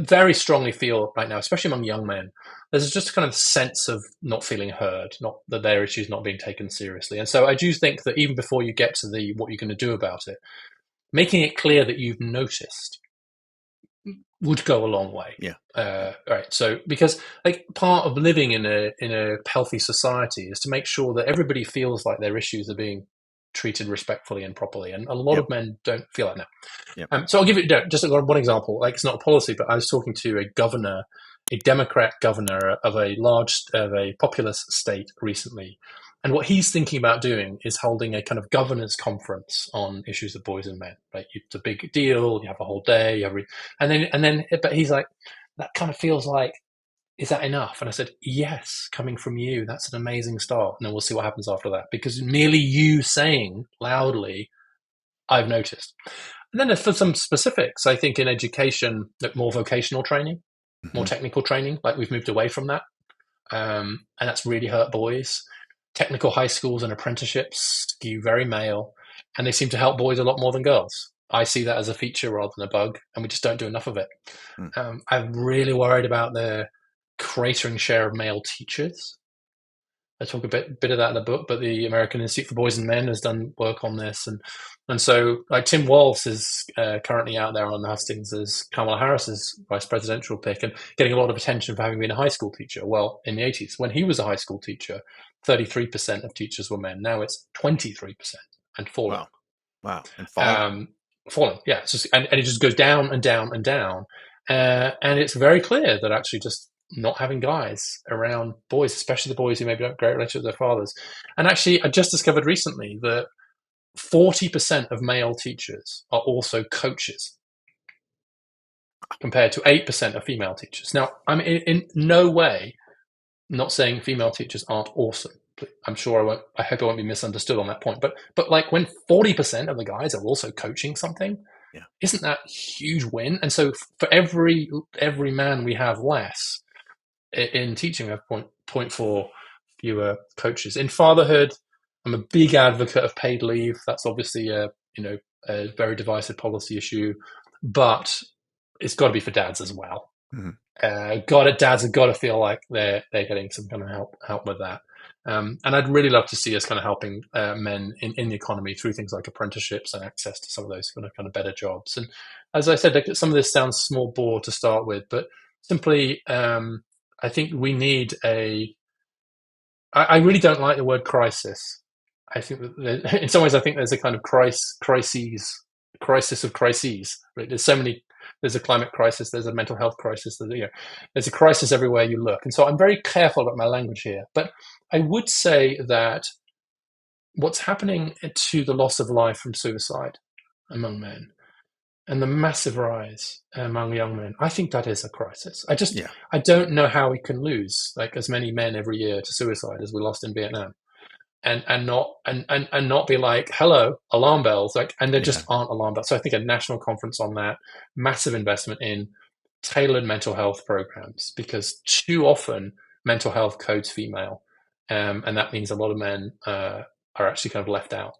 very strongly feel right now, especially among young men, there's just a kind of sense of not feeling heard, not that their issues not being taken seriously. And so I do think that even before you get to the what you're going to do about it, making it clear that you've noticed would go a long way. Yeah. Right. So because like part of living in a healthy society is to make sure that everybody feels like their issues are being treated respectfully and properly, and a lot Yep. of men don't feel that now. Yep. So I'll give you just one example. Like it's not a policy, but I was talking to a governor, a Democrat governor of a populous state recently, and what he's thinking about doing is holding a kind of governors conference on issues of boys and men. Right, it's a big deal. You have a whole day. But he's like, that kind of feels like, is that enough? And I said, yes, coming from you, that's an amazing start. And then we'll see what happens after that. Because merely you saying loudly, I've noticed. And then for some specifics, I think in education, more vocational training, more technical training, like we've moved away from that. And that's really hurt boys. Technical high schools and apprenticeships skew very male, and they seem to help boys a lot more than girls. I see that as a feature rather than a bug, and we just don't do enough of it. I'm really worried about the cratering share of male teachers. I talk a bit of that in the book, but the American Institute for Boys and Men has done work on this, and so like Tim Walz is currently out there on the hustings as Kamala Harris's vice presidential pick, and getting a lot of attention for having been a high school teacher. Well, in the 80s, when he was a high school teacher, 33% of teachers were men. Now it's 23% and falling. Wow, and falling. Falling, yeah. It's just, and it just goes down and down and down, and it's very clear that actually just not having guys around boys, especially the boys who maybe don't have a great relationship with their fathers. And actually, I just discovered recently that 40% of male teachers are also coaches, compared to 8% of female teachers. Now, I'm in no way not saying female teachers aren't awesome. I'm sure I hope I won't be misunderstood on that point. But like when 40% of the guys are also coaching something, isn't that a huge win? And so for every man we have less in teaching, we have 0.4 fewer coaches. In fatherhood, I'm a big advocate of paid leave. That's obviously a very divisive policy issue, but it's got to be for dads as well. Dads have got to feel like they're getting some kind of help with that. And I'd really love to see us kind of helping men in the economy through things like apprenticeships and access to some of those kind of better jobs. And as I said, some of this sounds small bore to start with, but simply, I think we need I really don't like the word crisis. I think that in some ways, I think there's a kind of crisis of crises. Right? There's a climate crisis, there's a mental health crisis, there's a crisis everywhere you look. And so I'm very careful about my language here. But I would say that what's happening to the loss of life from suicide among men and the massive rise among young men, I think that is a crisis. I don't know how we can lose like as many men every year to suicide as we lost in Vietnam. And not be like, hello, alarm bells, like, and there just aren't alarm bells. So I think a national conference on that, massive investment in tailored mental health programs, because too often mental health codes female, and that means a lot of men are actually kind of left out.